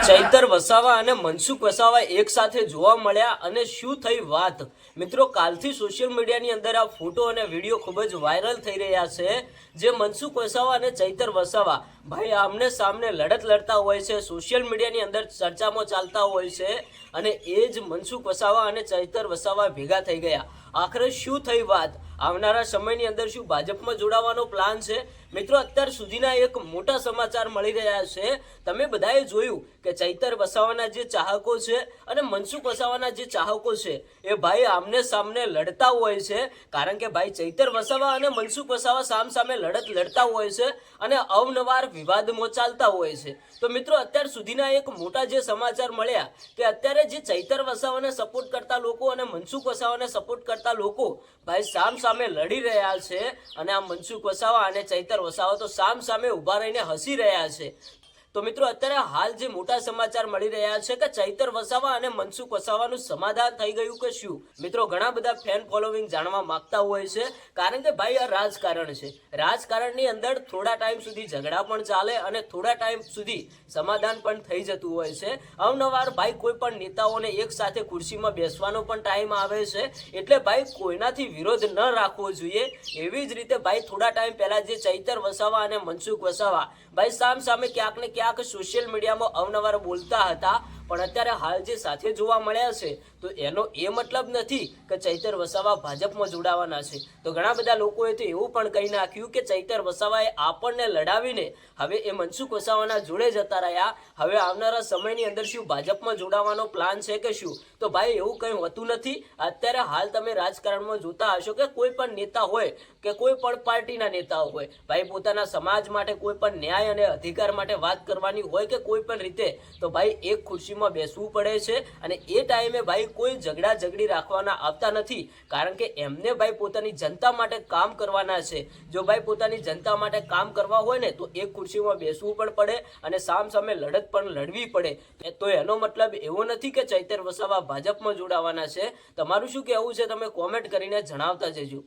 ચૈતર વસાવા અને મનસુખ વસાવા એક સાથે જોવા મળ્યા અને શું થઈ વાત મિત્રો કાલથી સોશિયલ મીડિયાની અંદર આ ફોટો અને વિડીયો ખૂબ જ વાયરલ થઈ રહ્યા છે જે મનસુખ વસાવા અને ચૈતર વસાવા ભાઈ આમને સામને લડત લડતા હોય છે સોશિયલ મીડિયાની અંદર ચર્ચામાં ચાલતા હોય છે અને એ જ મનસુખ વસાવા અને ચૈતર વસાવા ભેગા થઈ ગયા આખરે શું થઈ વાત આવનારા સમયની અંદર શું ભાજપમાં જોડાવાનો પ્લાન છે મિત્રો અત્યાર સુધીના એક મોટા સમાચાર મળી રહ્યા છે તમે બધાએ જોયું કે ચૈતર વસાવાના જે ચાહકો છે અને મનસુખ વસાવાના જે ચાહકો છે એ ભાઈ આમને સામને લડતા હોય છે કારણ કે ભાઈ ચૈતર વસાવા અને મનસુખ વસાવા સામસામે લડત લડતા હોય છે અને અવનવાર વિવાદમાં ચાલતા હોય છે તો મિત્રો અત્યાર સુધીના એક મોટા જે સમાચાર મળ્યા કે અત્યારે જે ચૈતર વસાવાને સપોર્ટ કરતા લોકો અને મનસુખ વસાવાને સપોર્ટ કરતા લોકો ભાઈ સામે લડી રહ્યા છે અને આ મનસુખ વસાવા અને ચૈતર વસાવા તો સામે ઊભા રહીને હસી રહ્યા છે તો મિત્રો અત્યારે હાલ જે મોટા સમાચાર મળી રહ્યા છે કે ચૈતર વસાવા અને મનસુખ વસાવાનું સમાધાન થઈ ગયું કે શું મિત્રો ઘણા બધા ફેન ફોલોવિંગ જાણવા માંગતા હોય છે કારણ કે ભાઈ આ રાજકારણ છે રાજકારણની અંદર થોડા ટાઈમ સુધી ઝઘડા પણ ચાલે અને થોડા ટાઈમ સુધી સમાધાન પણ થઈ જતું હોય છે અવનવાર ભાઈ કોઈ પણ નેતાઓને એક સાથે ખુરશીમાં બેસવાનો પણ ટાઈમ આવે છે એટલે ભાઈ કોઈનાથી વિરોધ ન રાખવો જોઈએ એવી જ રીતે ભાઈ થોડા ટાઈમ પહેલા જે ચૈતર વસાવા અને મનસુખ વસાવા ભાઈ સામે ક્યાંક ને ક્યાંક સોશિયલ મીડિયામાં અવનવાર બોલતા હતા પણ અત્યારે હાલ જે સાથે જોવા મળ્યા છે તો એનો એ મતલબ નથી કે ચૈતર વસાવા ભાજપમાં જોડાવાના છે તો ઘણા બધા લોકોએ તો એવું પણ કહી નાખ્યું કે ચૈતર વસાવાએ આપણને લડાવીને હવે એ મનસુખ વસાવાના જોડે જતા રહ્યા હવે આવનારા સમયની અંદર શું ભાજપમાં જોડાવાનો પ્લાન છે કે શું તો ભાઈ એવું કંઈ હોતું નથી અત્યારે હાલ તમે રાજકારણમાં જોતા હશો કે કોઈ પણ નેતા હોય કે કોઈ પણ પાર્ટીના નેતાઓ હોય ભાઈ પોતાના સમાજ માટે કોઈ પણ ન્યાય અને અધિકાર માટે વાત કરવાની હોય કે કોઈ પણ રીતે તો ભાઈ એક ખુરશીમાં બેસવું પડે છે અને એ ટાઈમે ભાઈ કોઈ ઝઘડા ઝઘડી રાખવાના આવતા નથી કારણ કે એમને ભાઈ પોતાની જનતા માટે કામ કરવાના છે જો ભાઈ પોતાની જનતા માટે કામ કરવા હોય ને તો એક ખુરશીમાં બેસવું પણ પડે અને સામે લડત પણ લડવી પડે તો એનો મતલબ એવો નથી કે ચૈતર વસાવા ભાજપમાં જોડાવાના છે તમારું શું કહેવું છે તમે કોમેન્ટ કરીને જણાવતા જજો।